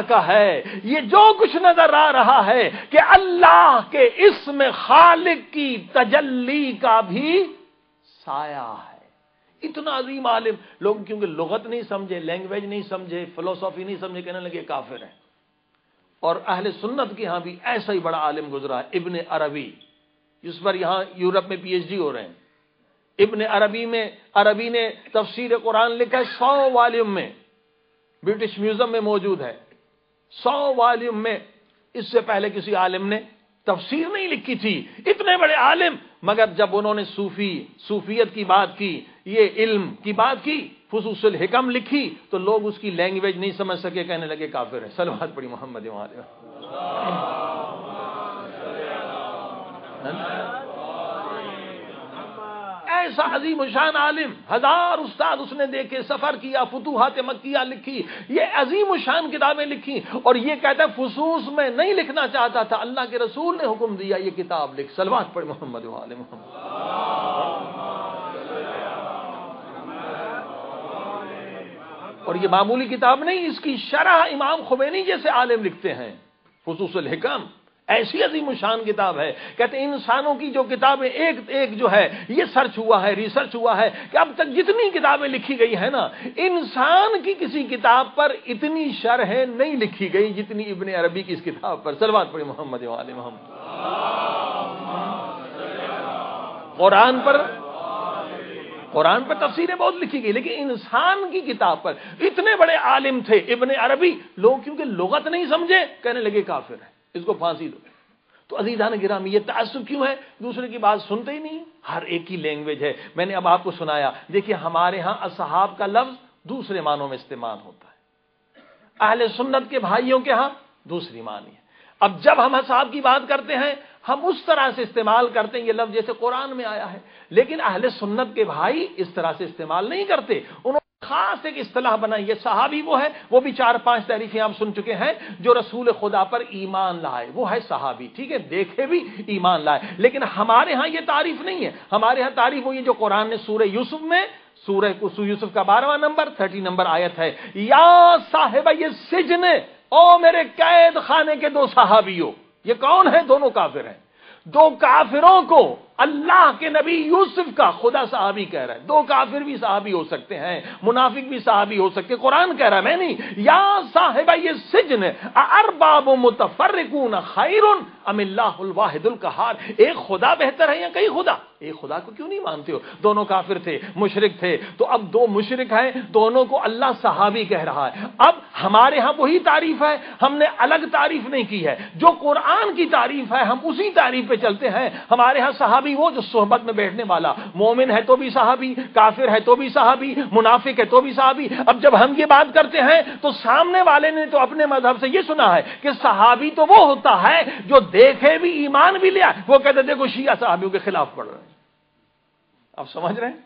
کا ہے، یہ جو کچھ نظر آ رہا ہے کہ اللہ کے اسم خالق کی تجلی کا بھی سایہ ہے۔ اتنا عظیم عالم، لوگ کیونکہ لغت نہیں سمجھے، لینگویج نہیں سمجھے، فلسفی نہیں سمجھے، کہنے لگے کافر ہیں۔ اور اہل سنت کے ہاں بھی ایسا ہی بڑا عالم گزرا ہے، ابن عربی، جس پر یہاں یورپ میں پی ایچ ڈی ہو رہے ہیں۔ ابن عربی نے تفسیر قرآن لکھا ہے 100 والیوم میں، برٹش میوزیم میں موجود ہے، 100 والیوم میں۔ اس سے پہلے کسی عالم نے تفسیر نہیں لکھی تھی، اتنے بڑے عالم، مگر جب انہوں نے صوفیت کی بات کی، یہ علم کی بات کی، فصوص الحکم لکھی، تو لوگ اس کی لینگویج نہیں سمجھ سکے، کہنے لگے کافر ہے۔ صلوات پڑھی محمد وعلیہ۔ ایسا عظیم الشان عالم، 1000 استاد اس نے دیکھے، سفر کیا، فتوحات مکیہ لکھی، یہ عظیم الشان کتابیں لکھی، اور یہ کہتا ہے فصوص میں نہیں لکھنا چاہتا تھا، اللہ کے رسول نے حکم دیا یہ کتاب لکھ۔ صلوات پڑھ محمد وعلى محمد۔ اور یہ معمولی کتاب نہیں، اس کی شرح امام خمینی جیسے عالم لکھتے ہیں، فصوص الحکم، ایسی عظیم الشان کتاب ہے۔ کہتے ہیں انسانوں کی جو کتابیں ایک جو ہے، یہ سرچ ہوا ہے، ریسرچ ہوا ہے کہ اب تک جتنی کتابیں لکھی گئی ہیں نا، انسان کی کسی کتاب پر اتنی شرح نہیں لکھی گئی جتنی ابن عربی کی اس کتاب پر۔ صلوات پڑھی محمد وعلى محمد۔ قرآن پر تفسیریں بہت لکھی گئی، لیکن انسان کی کتاب پر اتنے بڑے عالم تھے ابن عربی، لوگ کیونکہ لغت نہیں سمجھے، کہنے لگے کافر ہے، اس کو پھانسی دو۔ تو عزیزان گرامی، یہ تعصب کیوں ہے؟ دوسرے کی بات سنتے ہی نہیں، ہر ایک کی لینگویج ہے۔ میں نے اب آپ کو سنایا، دیکھیے ہمارے ہاں اصحاب کا لفظ دوسرے معنوں میں استعمال ہوتا ہے، اہل سنت کے بھائیوں کے ہاں دوسری معنی ہے۔ اب جب ہم اصحاب کی بات کرتے ہیں، ہم اس طرح سے استعمال کرتے ہیں یہ لفظ جیسے قرآن میں آیا ہے، لیکن اہل سنت کے بھائی اس طرح سے استعمال نہیں کرتے۔ انہوں نے خاص ایک اصطلاح بنائی ہے، صحابی وہ ہے، وہ بھی 4-5 تعریفیں آپ سن چکے ہیں، جو رسول خدا پر ایمان لائے، وہ ہے صحابی، ٹھیک ہے، دیکھے بھی ایمان لائے۔ لیکن ہمارے ہاں یہ تعریف نہیں ہے، ہمارے ہاں تعریف وہی ہے جو قرآن نے سورہ یوسف میں، سورہ یوسف کا 12واں نمبر 30 نمبر آیت ہے، یا صاحب یہ سجن، او میرے قید خانے کے 2 صحابیوں۔ یہ کون ہے؟ دونوں کافر ہیں۔ 2 کافروں کو اللہ کے نبی یوسف کا خدا صحابی کہہ رہا ہے۔ 2 کافر بھی صحابی ہو سکتے ہیں، منافق بھی صحابی ہو سکتے ہیں، قرآن کہہ رہا ہے، میں نہیں۔ یا صاحب یہ سجن ارباب متفرقون خیر ام اللہ الواحد القہار، ایک خدا بہتر ہے یا کئی خدا؟ ایک خدا کو کیوں نہیں مانتے ہو؟ دونوں کافر تھے، مشرک تھے، تو اب 2 مشرک ہیں، دونوں کو اللہ صحابی کہہ رہا ہے۔ اب ہمارے ہاں وہی تعریف ہے، ہم نے الگ تعریف نہیں کی ہے، جو قرآن کی تعریف ہے ہم اسی تعریف پہ چلتے ہیں۔ ہمارے ہاں صحابی وہ جو صحبت میں بیٹھنے والا، مومن ہے تو بھی صحابی، کافر ہے تو بھی صحابی، منافق ہے تو بھی صحابی۔ اب جب ہم یہ بات کرتے ہیں تو سامنے والے نے تو اپنے مذہب سے یہ سنا ہے کہ صحابی تو وہ ہوتا ہے جو دیکھے بھی ایمان بھی لیا، وہ کہتے دیکھو شیعہ صحابیوں کے خلاف پڑھ رہے ہیں۔ آپ سمجھ رہے ہیں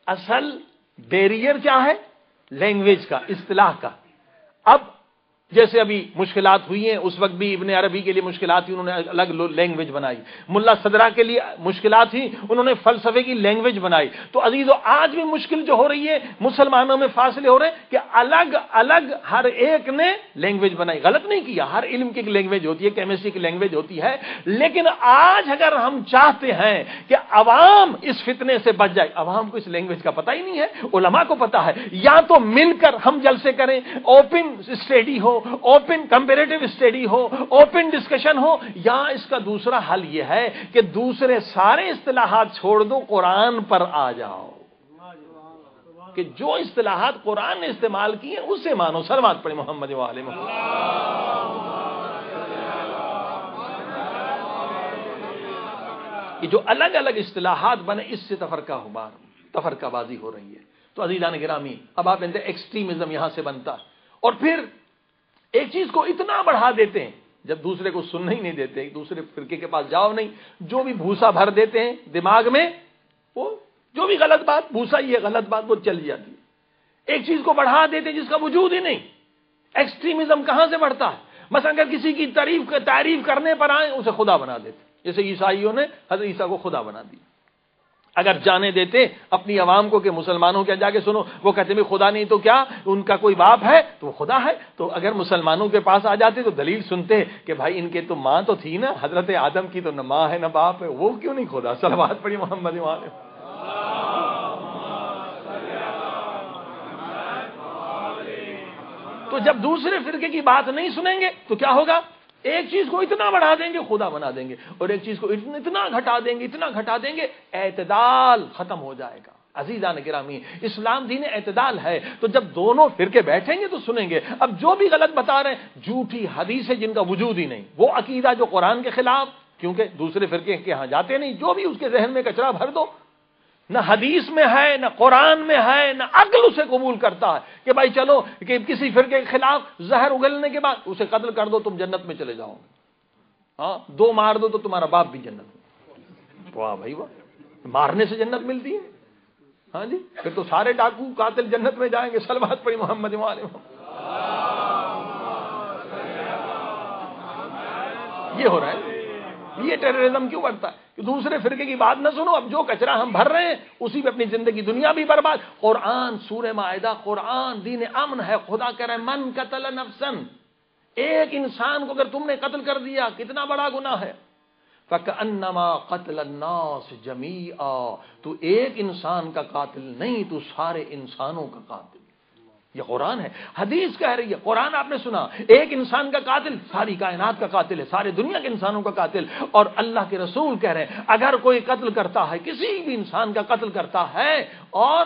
اصل بیریئر کیا ہے؟ لینگویج کا، اصطلاح کا۔ اب جیسے ابھی مشکلات ہوئی ہیں، اس وقت بھی ابن عربی کے لیے مشکلات تھی، انہوں نے الگ لینگویج بنائی۔ ملا صدرہ کے لیے مشکلات تھی، انہوں نے فلسفے کی لینگویج بنائی۔ تو عزیزو، آج بھی مشکل جو ہو رہی ہے، مسلمانوں میں فاصلے ہو رہے ہیں کہ الگ الگ ہر ایک نے لینگویج بنائی۔ غلط نہیں کیا، ہر علم کی ایک لینگویج ہوتی ہے، کیمسٹری کی لینگویج ہوتی ہے، لیکن آج اگر ہم چاہتے ہیں کہ عوام اس فتنے سے بچ جائے، عوام کو اس لینگویج کا پتہ ہی نہیں ہے، علماء کو پتہ ہے، یا تو مل کر ہم جلسے کریں، اوپن اسٹڈی ہو، اوپن کمپیریٹو اسٹڈی ہو، اوپن ڈسکشن ہو، یا اس کا دوسرا حل یہ ہے کہ دوسرے سارے اصطلاحات چھوڑ دو، قرآن پر آ جاؤ، کہ جو اصطلاحات قرآن نے استعمال کی ہیں اسے مانو۔ صلوات پڑھیں محمد وعلى محمد۔ یہ جو الگ الگ اصطلاحات بنے، اس سے تفرقہ بازی ہو رہی ہے۔ تو عزیزان گرامی، اب آپ کہتے ہیں ایکسٹریمزم یہاں سے بنتا، اور پھر ایک چیز کو اتنا بڑھا دیتے ہیں، جب دوسرے کو سننا ہی نہیں دیتے، دوسرے فرقے کے پاس جاؤ نہیں، جو بھی بھوسا بھر دیتے ہیں دماغ میں، وہ جو بھی غلط بات، بھوسا ہی ہے غلط بات، وہ چل جاتی ہے۔ ایک چیز کو بڑھا دیتے ہیں جس کا وجود ہی نہیں۔ ایکسٹریمزم کہاں سے بڑھتا ہے؟ مثلا اگر کسی کی تعریف کرنے پر آئیں، اسے خدا بنا دیتے، جیسے عیسائیوں نے حضرت عیسیٰ کو خدا بنا دیا۔ اگر جانے دیتے اپنی عوام کو کہ مسلمانوں کے جا کے سنو، وہ کہتے ہیں خدا نہیں تو کیا، ان کا کوئی باپ ہے تو وہ خدا ہے، تو اگر مسلمانوں کے پاس آ جاتے تو دلیل سنتے کہ بھائی ان کے تو ماں تو تھی نا، حضرت آدم کی تو نہ ماں ہے نہ باپ ہے، وہ کیوں نہیں خدا؟ صلوات پڑھی محمد والے۔ تو جب دوسرے فرقے کی بات نہیں سنیں گے تو کیا ہوگا؟ ایک چیز کو اتنا بڑھا دیں گے خدا بنا دیں گے، اور ایک چیز کو اتنا گھٹا دیں گے، اتنا گھٹا دیں گے، اعتدال ختم ہو جائے گا۔ عزیزان گرامی، اسلام دین اعتدال ہے، تو جب دونوں فرقے بیٹھیں گے تو سنیں گے۔ اب جو بھی غلط بتا رہے ہیں، جھوٹی حدیث ہے جن کا وجود ہی نہیں، وہ عقیدہ جو قرآن کے خلاف، کیونکہ دوسرے فرقے کے ہاں جاتے نہیں، جو بھی اس کے ذہن میں کچرا بھر دو، نہ حدیث میں ہے نہ قرآن میں ہے نہ عقل اسے قبول کرتا ہے کہ بھائی چلو کہ کسی فرقے کے خلاف زہر اگلنے کے بعد اسے قتل کر دو تم جنت میں چلے جاؤ گے، ہاں 2 مار دو تو تمہارا باپ بھی جنت میں۔ واہ بھائی واہ، مارنے سے جنت ملتی ہے؟ ہاں جی، پھر تو سارے ڈاکو قاتل جنت میں جائیں گے۔ صلوات پڑھی محمد وعلى یہ ہو رہا ہے، یہ ٹیررزم کیوں بڑھتا ہے کہ دوسرے فرقے کی بات نہ سنو، اب جو کچرا ہم بھر رہے ہیں اسی پہ اپنی زندگی دنیا بھی برباد۔ قرآن سورہ مائدہ، قرآن دین امن ہے، خدا کہہ رہے ہیں من قتل نفسا، ایک انسان کو اگر تم نے قتل کر دیا کتنا بڑا گناہ ہے، فَكَأَنَّمَا قَتْلَ النَّاسِ جَمِيعًا، تو ایک انسان کا قاتل نہیں، تو سارے انسانوں کا قاتل۔ یہ قرآن ہے، حدیث کہہ رہی ہے، قرآن آپ نے سنا، ایک انسان کا قاتل ساری کائنات کا قاتل ہے، سارے دنیا کے انسانوں کا قاتل۔ اور اللہ کے رسول کہہ رہے ہیں اگر کوئی قتل کرتا ہے، کسی بھی انسان کا قتل کرتا ہے اور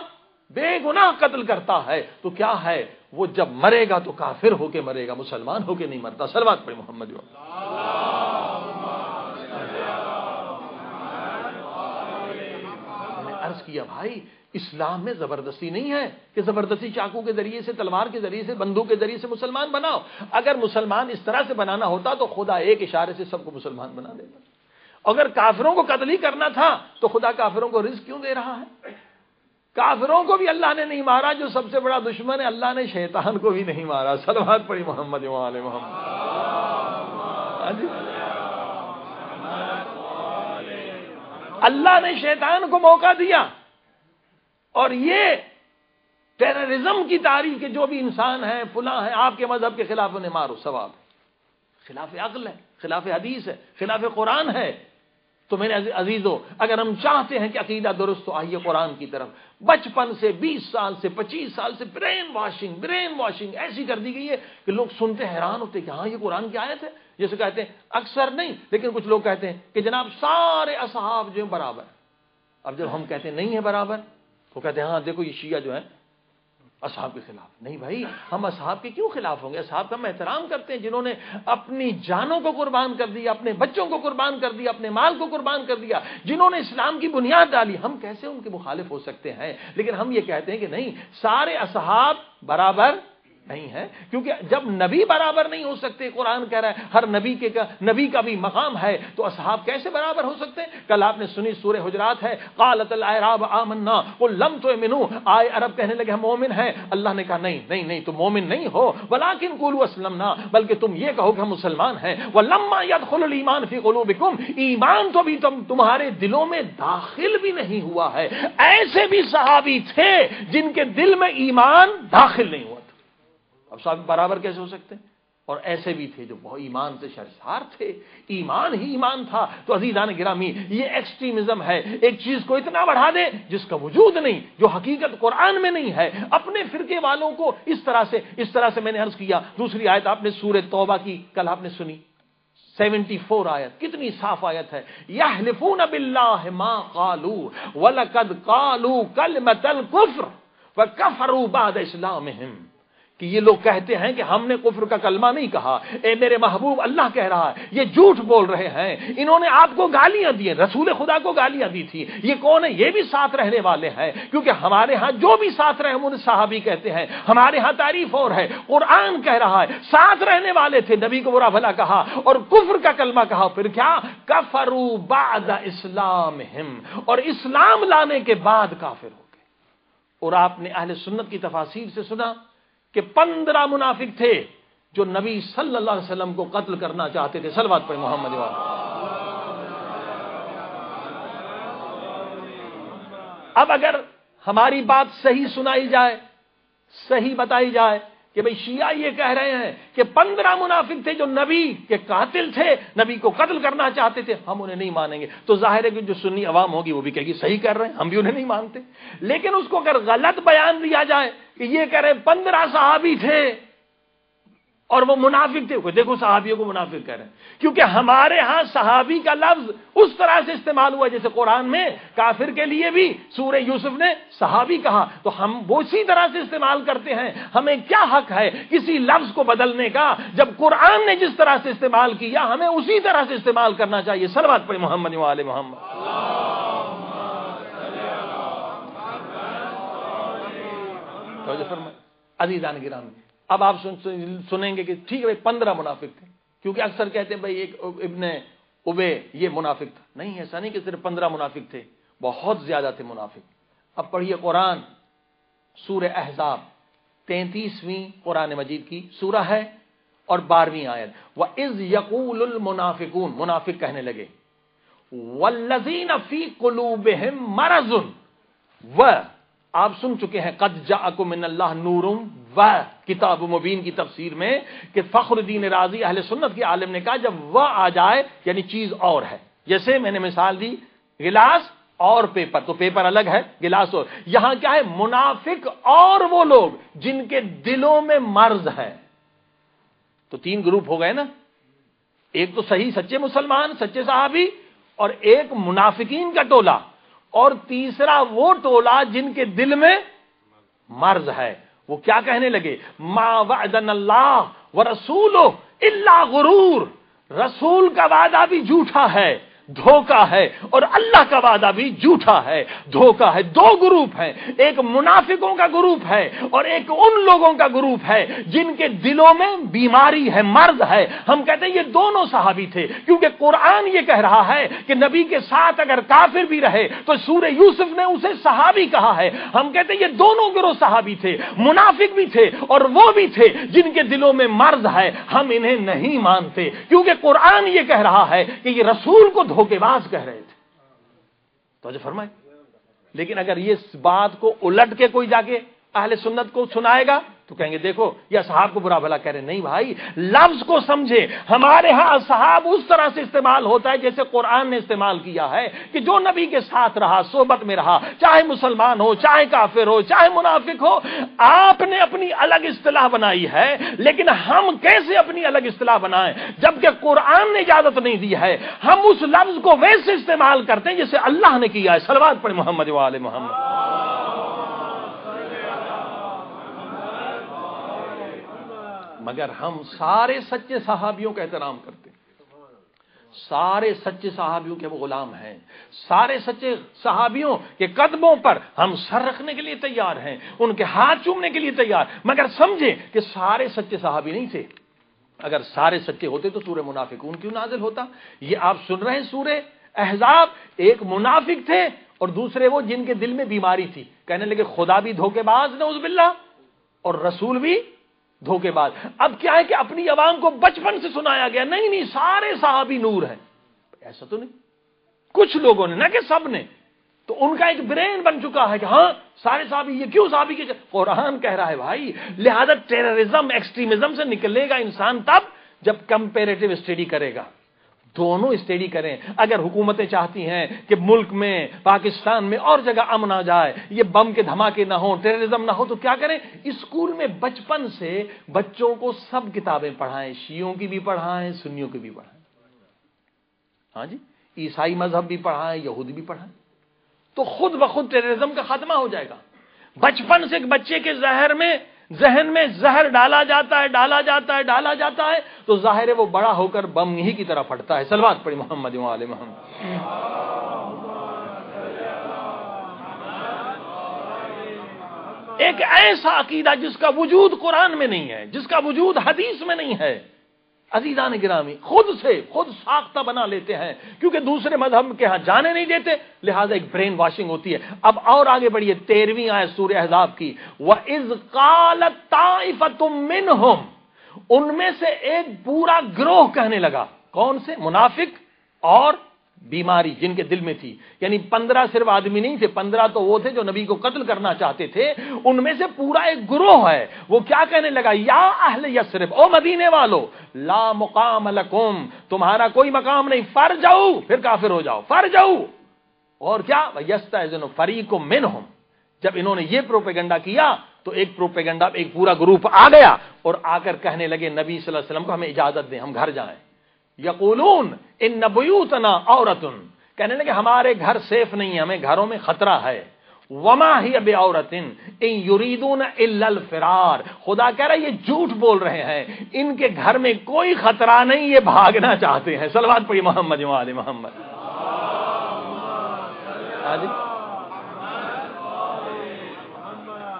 بے گناہ قتل کرتا ہے تو کیا ہے، وہ جب مرے گا تو کافر ہو کے مرے گا، مسلمان ہو کے نہیں مرتا۔ صلوات پڑھی محمد۔ عرض کیا بھائی اسلام میں زبردستی نہیں ہے کہ زبردستی چاقو کے ذریعے سے، تلوار کے ذریعے سے، بندوق کے ذریعے سے مسلمان بناؤ۔ اگر مسلمان اس طرح سے بنانا ہوتا تو خدا ایک اشارے سے سب کو مسلمان بنا دیتا۔ اگر کافروں کو قتل ہی کرنا تھا تو خدا کافروں کو رزق کیوں دے رہا ہے؟ کافروں کو بھی اللہ نے نہیں مارا، جو سب سے بڑا دشمن ہے اللہ نے شیطان کو بھی نہیں مارا۔ صلوات پڑھی محمد وعلى محمد۔ اللہ نے شیطان کو موقع دیا، اور یہ ٹیررزم کی تاریخ کے جو بھی انسان ہیں فلاں ہیں آپ کے مذہب کے خلاف انہیں مارو، ثواب خلاف عقل ہے، خلاف حدیث ہے، خلاف قرآن ہے۔ تو میرے عزیزو، اگر ہم چاہتے ہیں کہ عقیدہ درست ہو، آئیے قرآن کی طرف۔ بچپن سے 20 سال سے 25 سال سے برین واشنگ ایسی کر دی گئی ہے کہ لوگ سنتے حیران ہوتے کہ ہاں یہ قرآن کی آیت ہے۔ جیسے کہتے ہیں، اکثر نہیں لیکن کچھ لوگ کہتے ہیں کہ جناب سارے اصحاب جو ہیں برابر۔ اب جب ہم کہتے ہیں نہیں ہے برابر، وہ کہتے ہیں ہاں دیکھو یہ شیعہ جو ہے اصحاب کے خلاف۔ نہیں بھائی، ہم اصحاب کے کیوں خلاف ہوں گے؟ اصحاب کا ہم احترام کرتے ہیں، جنہوں نے اپنی جانوں کو قربان کر دیا، اپنے بچوں کو قربان کر دیا، اپنے مال کو قربان کر دیا، جنہوں نے اسلام کی بنیاد ڈالی۔ ہم کیسے ان کے مخالف ہو سکتے ہیں؟ لیکن ہم یہ کہتے ہیں کہ نہیں، سارے اصحاب برابر نہیں ہے، کیونکہ جب نبی برابر نہیں ہو سکتے، قرآن کہہ رہا ہے ہر نبی کا بھی مقام ہے، تو اصحاب کیسے برابر ہو سکتے ہیں؟ کل آپ نے سنی سورہ حجرات ہے، قالت الاعراب آمنا قل لم تؤمنوا، آئے عرب کہنے لگے ہم مومن ہیں۔ اللہ نے کہا نہیں تم مومن نہیں ہو، ولکن قولوا اسلمنا، بلکہ تم یہ کہو کہ ہم مسلمان ہیں۔ ولما يدخل الايمان في قلوبكم، ایمان تو بھی تمہارے دلوں میں داخل بھی نہیں ہوا ہے۔ ایسے بھی صحابی تھے جن کے دل میں ایمان داخل نہیں ہوا۔ اب صاحب برابر کیسے ہو سکتے ہیں؟ اور ایسے بھی تھے جو بہت ایمان سے شرمسار تھے، ایمان ہی ایمان تھا۔ تو عزیزان گرامی، یہ ایکسٹریمزم ہے، ایک چیز کو اتنا بڑھا دے جس کا وجود نہیں، جو حقیقت قرآن میں نہیں ہے، اپنے فرقے والوں کو اس طرح سے میں نے عرض کیا۔ دوسری آیت آپ نے سورہ توبہ کی کل آپ نے سنی، 74 آیت، کتنی صاف آیت ہے۔ یحلفون باللہ ما قالوا ولقد قالوا کلمۃ الکفر وکفروا بعد اسلامہم، کہ یہ لوگ کہتے ہیں کہ ہم نے کفر کا کلمہ نہیں کہا۔ اے میرے محبوب، اللہ کہہ رہا ہے یہ جھوٹ بول رہے ہیں، انہوں نے آپ کو گالیاں دی، رسول خدا کو گالیاں دی تھی۔ یہ کون ہے؟ یہ بھی ساتھ رہنے والے ہیں، کیونکہ ہمارے ہاں جو بھی ساتھ رہے انہیں صحابی کہتے ہیں، ہمارے ہاں تعریف اور ہے۔ قرآن کہہ رہا ہے ساتھ رہنے والے تھے، نبی کو برا بھلا کہا اور کفر کا کلمہ کہا، پھر کیا؟ کفروا بعد اسلامہم، اور اسلام لانے کے بعد کافر ہو گئے۔ اور آپ نے اہل سنت کی تفاسیر سے سنا کہ 15 منافق تھے جو نبی صلی اللہ علیہ وسلم کو قتل کرنا چاہتے تھے۔ صلوات پڑھیں محمد وعلى۔ اب اگر ہماری بات صحیح سنائی جائے، صحیح بتائی جائے کہ بھئی شیعہ یہ کہہ رہے ہیں کہ 15 منافق تھے جو نبی کے قاتل تھے، نبی کو قتل کرنا چاہتے تھے، ہم انہیں نہیں مانیں گے، تو ظاہر ہے کہ جو سنی عوام ہوگی وہ بھی کہے گی صحیح کر رہے ہیں، ہم بھی انہیں نہیں مانتے۔ لیکن اس کو اگر غلط بیان دیا جائے کہ یہ کہہ رہے 15 صحابی تھے اور وہ منافق تھے، دیکھو صحابیوں کو منافق کہہ رہے ہیں، کیونکہ ہمارے ہاں صحابی کا لفظ اس طرح سے استعمال ہوا جیسے قرآن میں کافر کے لیے بھی سورہ یوسف نے صحابی کہا، تو ہم وہ اسی طرح سے استعمال کرتے ہیں۔ ہمیں کیا حق ہے کسی لفظ کو بدلنے کا؟ جب قرآن نے جس طرح سے استعمال کیا ہمیں اسی طرح سے استعمال کرنا چاہیے۔ صلوات پڑھیں محمد و آل محمد۔ عزیزان گرامی، اب آپ سنیں گے کہ ٹھیک ہے 15 منافق تھے، کیونکہ اکثر کہتے ہیں بھائی ایک ابن ابے یہ منافق تھا، نہیں، ایسا نہیں کہ صرف 15 منافق تھے، بہت زیادہ تھے منافق۔ اب پڑھیے قرآن، سورہ احزاب 33ویں قرآن مجید کی سورہ ہے اور 12ویں آیت، وَإِذْ يَقُولُ الْمُنَافِقُونَ، منافق کہنے لگے، وَالَّذِينَ فِي قُلُوبِهِم مَرَضٌ، آپ سن چکے ہیں قد جاءکم من اللہ نور و کتاب مبین کی تفسیر میں کہ فخر الدین رازی اہل سنت کے عالم نے کہا جب وہ آ جائے یعنی چیز اور ہے، جیسے میں نے مثال دی گلاس اور پیپر، تو پیپر الگ ہے، گلاس اور، یہاں کیا ہے؟ منافق اور وہ لوگ جن کے دلوں میں مرض ہے۔ تو 3 گروپ ہو گئے نا، ایک تو صحیح سچے مسلمان سچے صحابی، اور ایک منافقین کا ٹولہ، اور تیسرا وہ ٹولہ جن کے دل میں مرض ہے۔ وہ کیا کہنے لگے؟ ما وعدنا اللہ ورسولہ الا غرور، رسول کا وعدہ بھی جھوٹا ہے، دھوکہ ہے، اور اللہ کا وعدہ بھی جھوٹا ہے، دھوکہ ہے۔ 2 گروپ ہیں، ایک منافقوں کا گروپ ہے اور ایک ان لوگوں کا گروپ ہے جن کے دلوں میں بیماری ہے، مرض ہے۔ ہم کہتے ہیں یہ دونوں صحابی تھے، کیونکہ قرآن یہ کہہ رہا ہے کہ نبی کے ساتھ اگر کافر بھی رہے تو سورہ یوسف نے اسے صحابی کہا ہے۔ ہم کہتے ہیں یہ دونوں گروہ صحابی تھے، منافق بھی تھے اور وہ بھی تھے جن کے دلوں میں مرض ہے۔ ہم انہیں نہیں مانتے کیونکہ قرآن یہ کہہ رہا ہے کہ یہ رسول کو دھوکے باز کہہ رہے تھے۔ توجہ فرمائے۔ لیکن اگر یہ بات کو الٹ کے کوئی جا کے اہل سنت کو سنائے گا تو کہیں گے دیکھو یہ اصحاب کو برا بھلا کہہ رہے ہیں۔ نہیں بھائی، لفظ کو سمجھے۔ ہمارے ہاں اصحاب اس طرح سے استعمال ہوتا ہے جیسے قرآن نے استعمال کیا ہے کہ جو نبی کے ساتھ رہا، صحبت میں رہا، چاہے مسلمان ہو، چاہے کافر ہو، چاہے منافق ہو۔ آپ نے اپنی الگ اصطلاح بنائی ہے، لیکن ہم کیسے اپنی الگ اصطلاح بنائیں جبکہ قرآن نے اجازت نہیں دی ہے؟ ہم اس لفظ کو ویسے استعمال کرتے ہیں جیسے اللہ نے کیا ہے۔ صلوات پڑھیں محمد و آل محمد۔ مگر ہم سارے سچے صحابیوں کا احترام کرتے ہیں، سارے سچے صحابیوں کے وہ غلام ہیں، سارے سچے صحابیوں کے قدموں پر ہم سر رکھنے کے لیے تیار ہیں، ان کے ہاتھ چومنے کے لیے تیار، مگر سمجھیں کہ سارے سچے صحابی نہیں تھے۔ اگر سارے سچے ہوتے تو سورہ منافقون کیوں نازل ہوتا؟ یہ آپ سن رہے ہیں سورہ احزاب، ایک منافق تھے اور دوسرے وہ جن کے دل میں بیماری تھی، کہنے لگے خدا بھی دھوکے باز نعوذ باللہ اور رسول بھی دھوکے باز۔ اب کیا ہے کہ اپنی عوام کو بچپن سے سنایا گیا نہیں سارے صحابی نور ہیں، ایسا تو نہیں، کچھ لوگوں نے، نہ کہ سب نے، تو ان کا ایک برین بن چکا ہے کہ ہاں سارے صحابی، یہ کیوں صحابی کے؟ قرآن کہہ رہا ہے بھائی، لہذا ٹیررزم ایکسٹریمزم سے نکلے گا انسان تب جب کمپیریٹو اسٹڈی کرے گا، دونوں اسٹڈی کریں۔ اگر حکومتیں چاہتی ہیں کہ ملک میں، پاکستان میں اور جگہ امن آ جائے، یہ بم کے دھماکے نہ ہوں، ٹیررزم نہ ہو، تو کیا کریں؟ اسکول میں بچپن سے بچوں کو سب کتابیں پڑھائیں، شیعوں کی بھی پڑھائیں، سنیوں کی بھی پڑھائیں، ہاں جی، عیسائی مذہب بھی پڑھائیں، یہودی بھی پڑھائیں، تو خود بخود ٹیررزم کا خاتمہ ہو جائے گا۔ بچپن سے ایک بچے کے ذہن میں زہر ڈالا جاتا ہے تو ظاہر ہے وہ بڑا ہو کر بم ہی کی طرح پھٹتا ہے۔ صلوات پڑھی محمد و آل محمد۔ ایک ایسا عقیدہ جس کا وجود قرآن میں نہیں ہے، جس کا وجود حدیث میں نہیں ہے، عزیزان گرامی خود ساختہ بنا لیتے ہیں کیونکہ دوسرے مذہب کے ہاں جانے نہیں دیتے، لہذا ایک برین واشنگ ہوتی ہے۔ اب اور آگے بڑھیے 13ویں آیت سورہ احزاب کی، وَإِذْ قَالَتْ طَائِفَةٌ مِّنْهُمْ، ان میں سے ایک پورا گروہ کہنے لگا، کون سے؟ منافق اور بیماری جن کے دل میں تھی، یعنی 15 صرف آدمی نہیں تھے، 15 تو وہ تھے جو نبی کو قتل کرنا چاہتے تھے، ان میں سے پورا ایک گروہ ہے، وہ کیا کہنے لگا، یا اہل یثرب، او مدینے والو، لا مقام لکم، تمہارا کوئی مقام نہیں، فرجعوا، پھر کافر ہو جاؤ، فرجعوا، اور کیا، وَيَسْتَأْذِنُ فَرِيقٌ مِّنْهُمْ، جب انہوں نے یہ پروپیگنڈا کیا تو ایک پروپیگنڈا ایک پورا گروپ آ گیا اور آ کر کہنے لگے نبی صلی اللہ علیہ وسلم کو ہمیں اجازت دیں، ہم گھر جائیں، یقولون ان بیوتنا عورت، کہنے لگے ہمارے گھر سیف نہیں ہے، ہمیں گھروں میں خطرہ ہے، وما ہی بعورت ان یریدون الا الفرار، خدا کہہ رہا ہے یہ جھوٹ بول رہے ہیں، ان کے گھر میں کوئی خطرہ نہیں، یہ بھاگنا چاہتے ہیں، صلوات پڑھی محمد و آل محمد۔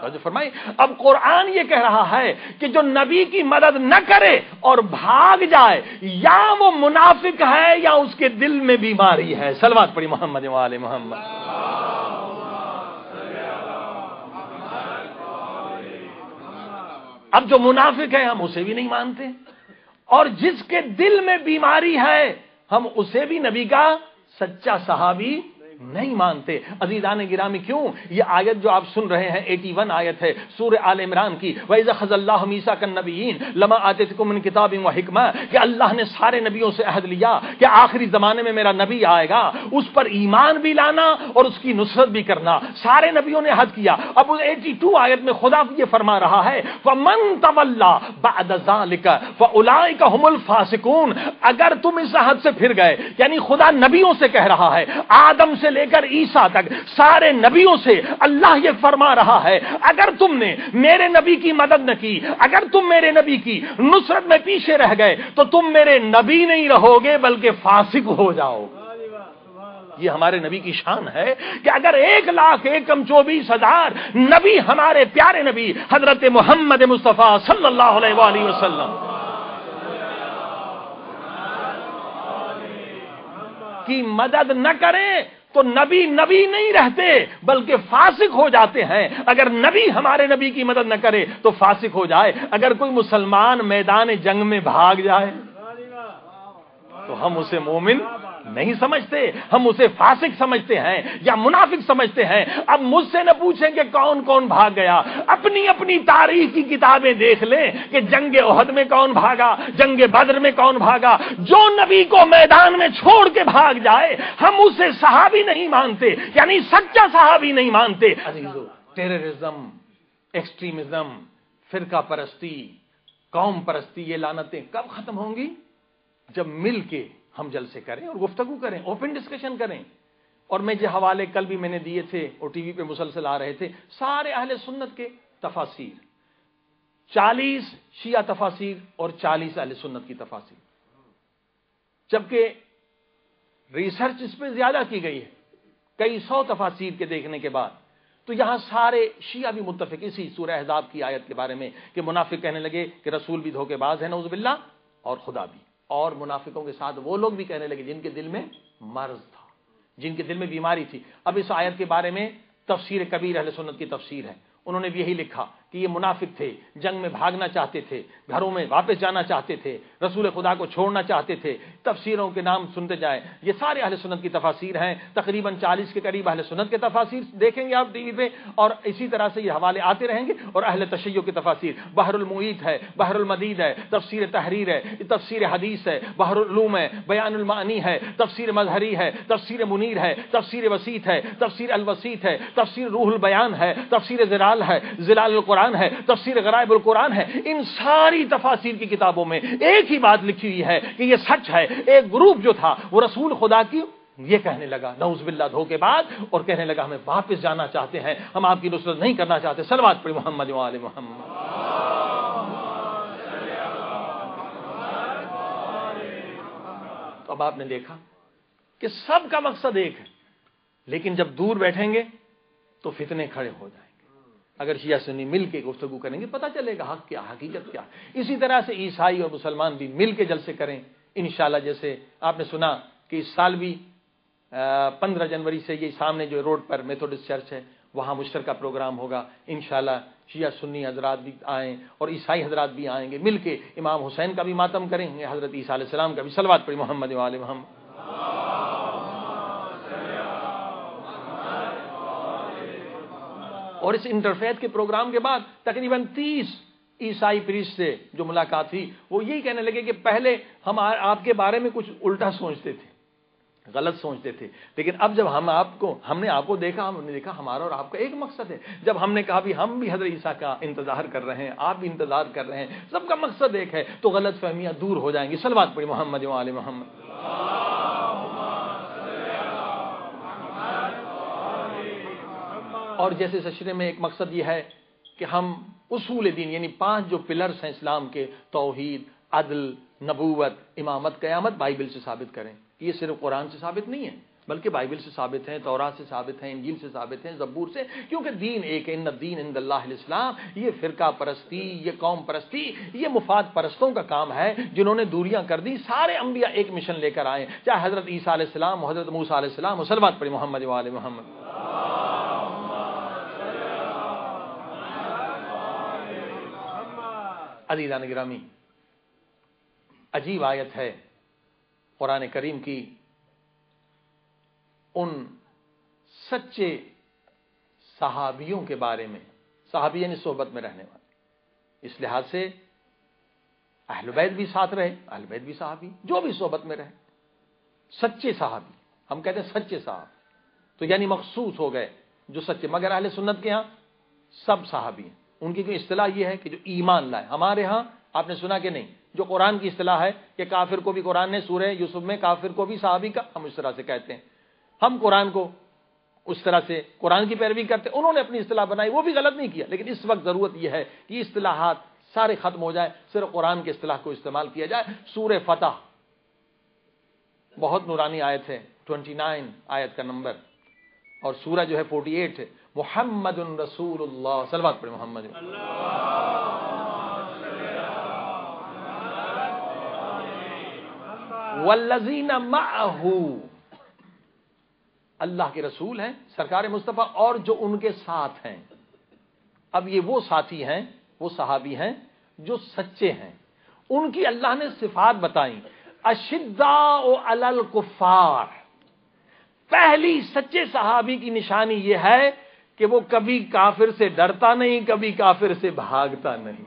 جو فرمائی، اب قرآن یہ کہہ رہا ہے کہ جو نبی کی مدد نہ کرے اور بھاگ جائے، یا وہ منافق ہے یا اس کے دل میں بیماری ہے، صلوات پڑھی محمد و آل محمد۔ اب جو منافق ہے ہم اسے بھی نہیں مانتے، اور جس کے دل میں بیماری ہے ہم اسے بھی نبی کا سچا صحابی نہیں مانتے۔ عزیزان گرامی، کیوں یہ آیت جو آپ سن رہے ہیں 81 آیت ہے سورہ آل عمران کی، وَإِذَا خَذَ اللَّهُ مِيثَاقَ النَّبِيِّينَ لَمَا آتَيْتُكُم مِّن كِتَابٍ وَحِكْمَةٍ، کہ اللہ نے سارے نبیوں سے عہد لیا کہ آخری زمانے میں میرا نبی آئے گا، اس پر ایمان بھی لانا اور اس کی نصرت بھی کرنا، سارے نبیوں نے عہد کیا۔ اب 82 آیت میں خدا یہ فرما رہا ہے فَمَن تَوَلَّىٰ بَعْدَ ذَلِكَ فَأُولَٰئِكَ هُمُ الْفَاسِقُونَ، اگر تم اس عہد سے پھر گئے، یعنی خدا نبیوں سے کہہ رہا ہے، آدم سے لے کر عیسیٰ تک سارے نبیوں سے اللہ یہ فرما رہا ہے، اگر تم نے میرے نبی کی مدد نہ کی، اگر تم میرے نبی کی نصرت میں پیچھے رہ گئے تو تم میرے نبی نہیں رہو گے بلکہ فاسق ہو جاؤ گے۔ یہ ہمارے نبی کی شان ہے کہ اگر 1,24,000 نبی، ہمارے پیارے نبی حضرت محمد مصطفیٰ صلی اللہ علیہ وآلہ وسلم کی مدد نہ کریں تو نبی نبی نہیں رہتے بلکہ فاسق ہو جاتے ہیں۔ اگر نبی ہمارے نبی کی مدد نہ کرے تو فاسق ہو جائے۔ اگر کوئی مسلمان میدان جنگ میں بھاگ جائے تو ہم اسے مومن نہیں سمجھتے، ہم اسے فاسق سمجھتے ہیں یا منافق سمجھتے ہیں۔ اب مجھ سے نہ پوچھیں کہ کون کون بھاگ گیا، اپنی اپنی تاریخ کی کتابیں دیکھ لیں کہ جنگ احد میں کون بھاگا، جنگ بدر میں کون بھاگا۔ جو نبی کو میدان میں چھوڑ کے بھاگ جائے ہم اسے صحابی نہیں مانتے، یعنی سچا صحابی نہیں مانتے۔ عزیزو، ٹیررزم، ایکسٹریمزم، فرقہ پرستی، قوم پرستی، یہ لعنتیں کب ختم ہوں گی؟ جب مل کے ہم جلسے کریں اور گفتگو کریں، اوپن ڈسکشن کریں۔ اور میں جو حوالے کل بھی میں نے دیے تھے اور ٹی وی پہ مسلسل آ رہے تھے، سارے اہل سنت کے تفاسیر، 40 شیعہ تفاسیر اور 40 اہل سنت کی تفاسیر، جبکہ ریسرچ اس پہ زیادہ کی گئی ہے کئی 100 تفاسیر کے دیکھنے کے بعد۔ تو یہاں سارے شیعہ بھی متفق اسی سورہ احزاب کی آیت کے بارے میں کہ منافق کہنے لگے کہ رسول بھی دھوکے باز ہے نعوذ باللہ اور خدا بھی، اور منافقوں کے ساتھ وہ لوگ بھی کہنے لگے جن کے دل میں مرض تھا، جن کے دل میں بیماری تھی۔ اب اس آیت کے بارے میں تفسیر کبیر اہل سنت کی تفسیر ہے، انہوں نے بھی یہی لکھا کہ یہ منافق تھے، جنگ میں بھاگنا چاہتے تھے، گھروں میں واپس جانا چاہتے تھے، رسول خدا کو چھوڑنا چاہتے تھے۔ تفسیروں کے نام سنتے جائیں، یہ سارے اہل سنت کی تفاسیر ہیں، تقریباً 40 کے قریب اہل سنت کے تفاسیر دیکھیں گے آپ ٹی وی پہ، اور اسی طرح سے یہ حوالے آتے رہیں گے۔ اور اہل تشیع کی تفاسیر، بحر المحیط ہے، بحر المدید ہے، تفسیر تحریر ہے، تفسیر حدیث ہے، بحر العلوم ہے، بیان المعانی ہے، تفسیر مظہری ہے، تفسیر منیر ہے، تفسیر وسیط ہے، تفسیر الوسیط ہے، تفسیر روح البیان ہے، تفسیر زلال ہے، زلال القرآن ہے، تفسیر غرائب القرآن ہے۔ ان ساری تفاسیر کی کتابوں میں ایک ہی بات لکھی ہوئی ہے کہ یہ سچ ہے۔ ایک گروپ جو تھا وہ رسول خدا کی یہ کہنے لگا نعوذ باللہ دھوکے بعد، اور کہنے لگا ہمیں واپس جانا چاہتے ہیں، ہم آپ کی نصرت نہیں کرنا چاہتے۔ صلوات پڑھی محمد و آل محمد۔ تو اب آپ نے دیکھا کہ سب کا مقصد ایک ہے، لیکن جب دور بیٹھیں گے تو فتنے کھڑے ہو جائیں گے۔ اگر شیعہ سنی مل کے گفتگو کریں گے پتہ چلے گا حق کیا، حقیقت کیا۔ اسی طرح سے عیسائی اور مسلمان بھی مل کے جلسے کریں انشاءاللہ۔ جیسے آپ نے سنا کہ اس سال بھی 15 جنوری سے یہ سامنے جو روڈ پر میتھوڈسٹ چرچ ہے وہاں مشترکہ پروگرام ہوگا انشاءاللہ۔ شیعہ سنی حضرات بھی آئیں اور عیسائی حضرات بھی آئیں گے، مل کے امام حسین کا بھی ماتم کریں گے، حضرت عیسیٰ علیہ السلام کا بھی۔ صلوات پڑھی محمد و آل محمد۔ اور اس انٹرفیتھ کے پروگرام کے بعد تقریباً 30 عیسائی پریسٹ سے جو ملاقات تھی وہ یہی کہنے لگے کہ پہلے ہم آپ کے بارے میں کچھ الٹا سوچتے تھے، غلط سوچتے تھے، لیکن اب جب ہم نے آپ کو دیکھا، ہم نے دیکھا ہمارا اور آپ کا ایک مقصد ہے۔ جب ہم نے کہا بھی ہم بھی حضرت عیسیٰ کا انتظار کر رہے ہیں، آپ بھی انتظار کر رہے ہیں، سب کا مقصد ایک ہے، تو غلط فہمیاں دور ہو جائیں گی۔ صلوات پڑھی محمد و آل محمد۔ اور جیسے سشرے میں ایک مقصد یہ ہے کہ ہم اصول دین یعنی 5 جو پلرز ہیں اسلام کے، توحید، عدل، نبوت، امامت، قیامت، بائبل سے ثابت کریں۔ یہ صرف قرآن سے ثابت نہیں ہے بلکہ بائبل سے ثابت ہیں، تورات سے ثابت ہیں، انجیل سے ثابت ہیں، زبور سے، کیونکہ دین ایک ہے۔ ان الدین عند اللہ الاسلام۔ یہ فرقہ پرستی، یہ قوم پرستی، یہ مفاد پرستوں کا کام ہے جنہوں نے دوریاں کر دی۔ سارے انبیاء ایک مشن لے کر آئے، چاہے حضرت عیسیٰ علیہ السلام، حضرت موسیٰ علیہ السلام، صلوات پڑھی محمد و آل محمد۔ عزیزان گرامی، عجیب آیت ہے قرآن کریم کی ان سچے صحابیوں کے بارے میں، صحابی یعنی صحبت میں رہنے والے، اس لحاظ سے اہل بیت بھی ساتھ رہے، اہل بیت بھی صحابی، جو بھی صحبت میں رہے، سچے صحابی، ہم کہتے ہیں سچے صحابی، تو یعنی مخصوص ہو گئے جو سچے، مگر اہل سنت کے ہاں سب صحابی ہیں۔ ان کی کوئی اصطلاح یہ ہے کہ جو ایمان لائے، ہمارے ہاں آپ نے سنا کہ نہیں، جو قرآن کی اصطلاح ہے کہ کافر کو بھی قرآن نے سورہ یوسف میں کافر کو بھی صحابی کا، ہم اس طرح سے کہتے ہیں، ہم قرآن کو اس طرح سے قرآن کی پیروی کرتے، انہوں نے اپنی اصطلاح بنائی، وہ بھی غلط نہیں کیا، لیکن اس وقت ضرورت یہ ہے کہ یہ اصطلاحات سارے ختم ہو جائے، صرف قرآن کی اصطلاح کو استعمال کیا جائے۔ سورہ فتح بہت نورانی آیت ہے، 29 آیت کا نمبر، اور سورہ جو ہے 48 ہے، محمد رسول اللہ، صلوات پڑھیں محمد۔ والذین معہ، اللہ کے رسول ہیں، سرکار مصطفیٰ، اور جو ان کے ساتھ ہیں۔ اب یہ وہ ساتھی ہیں، وہ صحابی ہیں جو سچے ہیں، ان کی اللہ نے صفات بتائیں۔ اشداء علی الکفار، پہلی سچے صحابی کی نشانی یہ ہے کہ وہ کبھی کافر سے ڈرتا نہیں، کبھی کافر سے بھاگتا نہیں،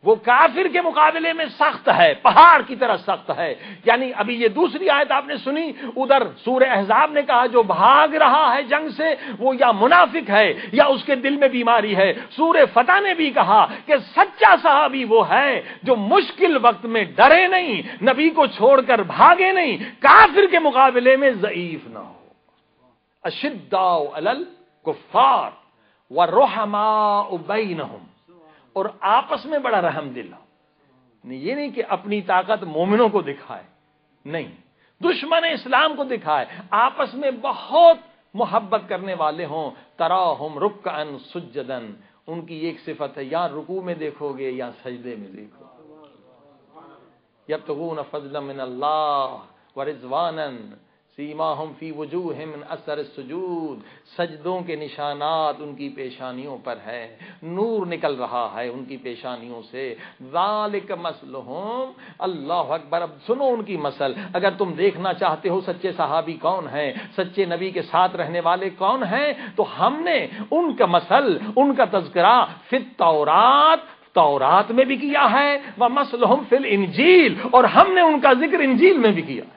وہ کافر کے مقابلے میں سخت ہے، پہاڑ کی طرح سخت ہے۔ یعنی ابھی یہ دوسری آیت آپ نے سنی، ادھر سورہ احزاب نے کہا جو بھاگ رہا ہے جنگ سے وہ یا منافق ہے یا اس کے دل میں بیماری ہے۔ سورہ فتح نے بھی کہا کہ سچا صحابی وہ ہے جو مشکل وقت میں ڈرے نہیں، نبی کو چھوڑ کر بھاگے نہیں، کافر کے مقابلے میں ضعیف نہ ہو۔ اشداء علی الکفار والرحماء بینہم، اور آپس میں بڑا رحم دل ہو۔ یہ نہیں کہ اپنی طاقت مومنوں کو دکھائے، نہیں، دشمن اسلام کو دکھائے، آپس میں بہت محبت کرنے والے ہوں۔ تراہم رکعا سجدا، ان کی ایک صفت ہے، یا رکوع میں دیکھو گے یا سجدے میں دیکھو گے۔ یبتغون فضلا من اللہ ورضوانا سیماہم فی وجوہہم من اثر السجود، سجدوں کے نشانات ان کی پیشانیوں پر ہے، نور نکل رہا ہے ان کی پیشانیوں سے۔ ذالک مثلہم، اللہ اکبر۔ اب سنو ان کی مثل، اگر تم دیکھنا چاہتے ہو سچے صحابی کون ہیں، سچے نبی کے ساتھ رہنے والے کون ہیں، تو ہم نے ان کا مثل، ان کا تذکرہ فی التورات، تورات میں بھی کیا ہے، ومثلہم فی الانجیل، اور ہم نے ان کا ذکر انجیل میں بھی کیا ہے۔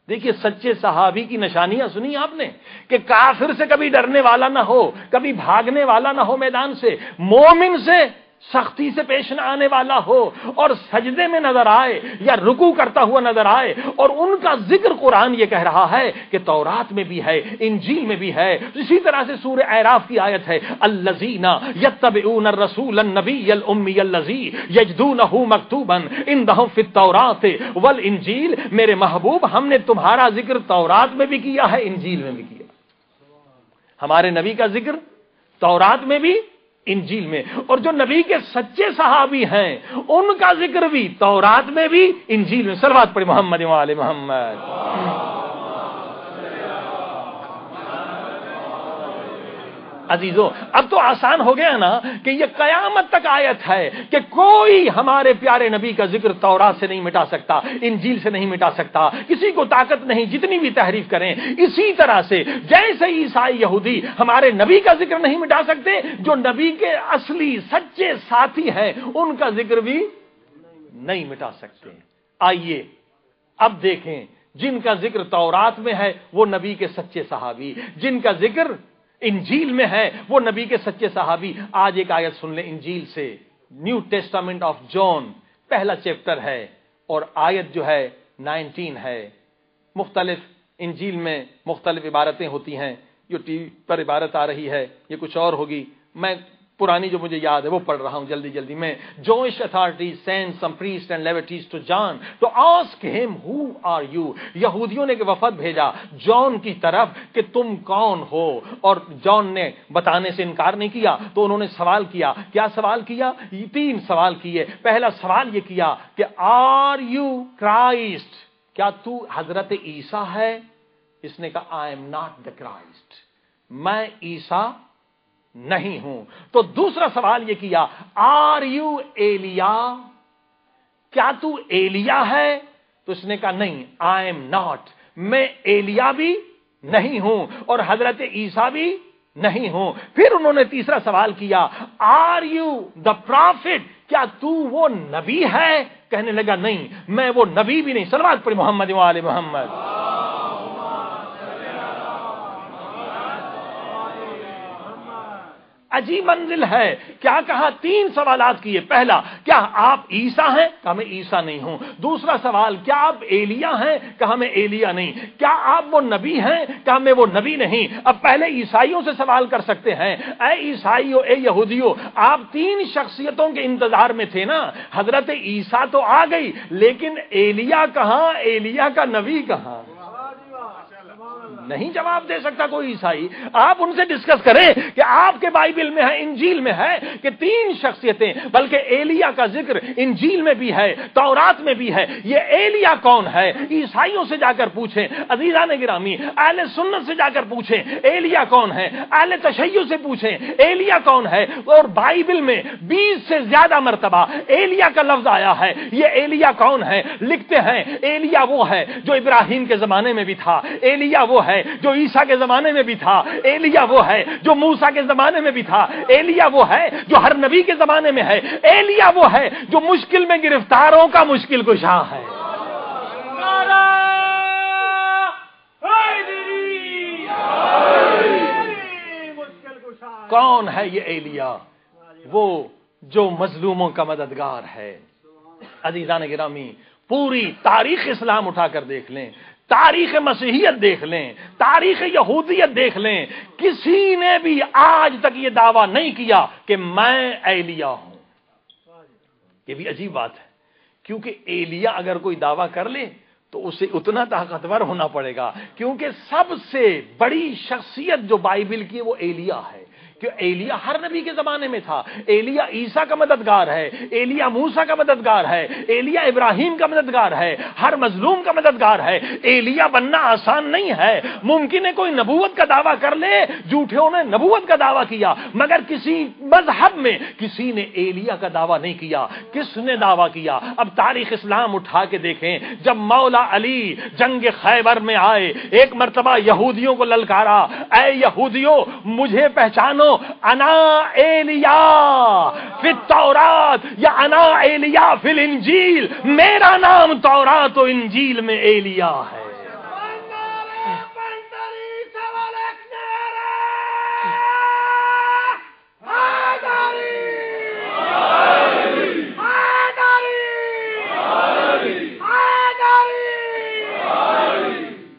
دیکھیے سچے صحابی کی نشانیاں سنی آپ نے، کہ کافر سے کبھی ڈرنے والا نہ ہو، کبھی بھاگنے والا نہ ہو میدان سے، مومن سے سختی سے پیش نہ آنے والا ہو، اور سجدے میں نظر آئے یا رکوع کرتا ہوا نظر آئے، اور ان کا ذکر قرآن یہ کہہ رہا ہے کہ تورات میں بھی ہے، انجیل میں بھی ہے۔ اسی طرح سے سورہ اعراف کی آیت ہے، الذین یتبعون الرسول النبی الامی الذی یجدونہ مکتوبا عندہم فی التوراۃ والانجیل، میرے محبوب ہم نے تمہارا ذکر تورات میں بھی کیا ہے، انجیل میں بھی کیا۔ ہمارے نبی کا ذکر تورات میں بھی، انجیل میں، اور جو نبی کے سچے صحابی ہیں ان کا ذکر بھی تورات میں بھی، انجیل میں۔ صلوات پڑھی محمد و آل محمد۔ عزیزوں اب تو آسان ہو گیا نا کہ یہ قیامت تک آیت ہے کہ کوئی ہمارے پیارے نبی کا ذکر تورات سے نہیں مٹا سکتا، انجیل سے نہیں مٹا سکتا، کسی کو طاقت نہیں جتنی بھی تحریف کریں۔ اسی طرح سے جیسے عیسائی یہودی ہمارے نبی کا ذکر نہیں مٹا سکتے، جو نبی کے اصلی سچے ساتھی ہیں ان کا ذکر بھی نہیں مٹا سکتے۔ آئیے اب دیکھیں، جن کا ذکر تورات میں ہے وہ نبی کے سچے صحابی، جن کا ذکر انجیل میں ہے وہ نبی کے سچے صحابی۔ آج ایک آیت سن لیں انجیل سے، نیو ٹیسٹامنٹ آف جان، پہلا چیپٹر ہے اور آیت جو ہے 19 ہے۔ مختلف انجیل میں مختلف عبارتیں ہوتی ہیں، جو ٹی وی پر عبارت آ رہی ہے یہ کچھ اور ہوگی، میں پرانی جو مجھے یاد ہے وہ پڑھ رہا ہوں جلدی میں۔ Jewish authorities sent some priests and Levites to John to ask him, who are you? یہودیوں نے کہ وفد بھیجا جان کی طرف کہ تم کون ہو، اور جان نے بتانے سے انکار نہیں کیا تو انہوں نے سوال کیا۔ کیا سوال کیا؟ 3 سوال کیے۔ پہلا سوال یہ کیا کہ آر یو کرائسٹ، کیا تو حضرت عیسیٰ ہے؟ اس نے کہا I am not the Christ، میں عیسیٰ نہیں ہوں۔ تو دوسرا سوال یہ کیا آر یو ایلیا، کیا تو ایلیا ہے؟ تو اس نے کہا نہیں آئی ایم ناٹ، میں ایلیا بھی نہیں ہوں اور حضرت عیسیٰ بھی نہیں ہوں۔ پھر انہوں نے تیسرا سوال کیا آر یو دا پرافٹ، کیا تو وہ نبی ہے؟ کہنے لگا نہیں میں وہ نبی بھی نہیں۔ صلوات پڑھ محمد و آل محمد۔ عجیب منزل ہے، کیا کہا؟ 3 سوالات کیے۔ پہلا کیا آپ عیسیٰ ہیں؟ کہا میں عیسیٰ نہیں ہوں۔ دوسرا سوال کیا آپ ایلیا ہیں؟ کہا میں ایلیا نہیں۔ کیا آپ وہ نبی ہیں؟ کہا میں وہ نبی نہیں۔ اب پہلے عیسائیوں سے سوال کر سکتے ہیں، اے عیسائیوں، اے یہودیوں، آپ 3 شخصیتوں کے انتظار میں تھے نا، حضرت عیسیٰ تو آ گئی لیکن ایلیا کہاں؟ ایلیا کا نبی کہاں؟ نہیں جواب دے سکتا کوئی عیسائی۔ آپ ان سے ڈسکس کریں کہ آپ کے بائبل میں ہے، انجیل میں ہے کہ 3 شخصیتیں، بلکہ ایلیا کا ذکر انجیل میں بھی ہے، تورات میں بھی ہے۔ یہ ایلیا کون ہے؟ عیسائیوں سے جا کر پوچھیں، عزیزان گرامی، اہل سنت سے جا کر پوچھیں ایلیا کون ہے، اہل تشیع سے پوچھیں ایلیا کون ہے۔ اور بائبل میں 20 سے زیادہ مرتبہ ایلیا کا لفظ آیا ہے۔ یہ ایلیا کون ہے؟ لکھتے ہیں ایلیا وہ ہے جو ابراہیم کے زمانے میں بھی تھا، ایلیا وہ ہے جو عیسیٰ کے زمانے میں بھی تھا، ایلیا وہ ہے جو موسیٰ کے زمانے میں بھی تھا، ایلیا وہ ہے جو ہر نبی کے زمانے میں ہے، ایلیا وہ ہے جو مشکل میں گرفتاروں کا مشکل کشا ہے۔ کون ہے یہ ایلیا؟ وہ جو مظلوموں کا مددگار ہے۔ عزیزان گرامی، پوری تاریخ اسلام اٹھا کر دیکھ لیں، تاریخ مسیحیت دیکھ لیں، تاریخ یہودیت دیکھ لیں، کسی نے بھی آج تک یہ دعویٰ نہیں کیا کہ میں ایلیا ہوں۔ یہ بھی عجیب بات ہے، کیونکہ ایلیا اگر کوئی دعویٰ کر لے تو اسے اتنا طاقتور ہونا پڑے گا، کیونکہ سب سے بڑی شخصیت جو بائبل کی ہے وہ ایلیا ہے۔ کہ ایلیا ہر نبی کے زمانے میں تھا، ایلیا عیسیٰ کا مددگار ہے، ایلیا موسیٰ کا مددگار ہے، ایلیا ابراہیم کا مددگار ہے، ہر مظلوم کا مددگار ہے۔ ایلیا بننا آسان نہیں ہے۔ ممکن ہے کوئی نبوت کا دعویٰ کر لے، جھوٹوں نے نبوت کا دعویٰ کیا، مگر کسی مذہب میں کسی نے ایلیا کا دعویٰ نہیں کیا۔ کس نے دعویٰ کیا؟ اب تاریخ اسلام اٹھا کے دیکھیں، جب مولا علی جنگ خیبر میں آئے، ایک مرتبہ یہودیوں کو للکارا، اے یہودیوں مجھے پہچانو، انا ایلیا فی التورات یا انا ایلیا فی الانجیل، میرا نام تورات و انجیل میں ایلیا ہے۔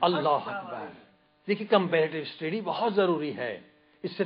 اللہ اکبر۔ دیکھیے کمپیریٹیو اسٹڈی بہت ضروری ہے، اس سے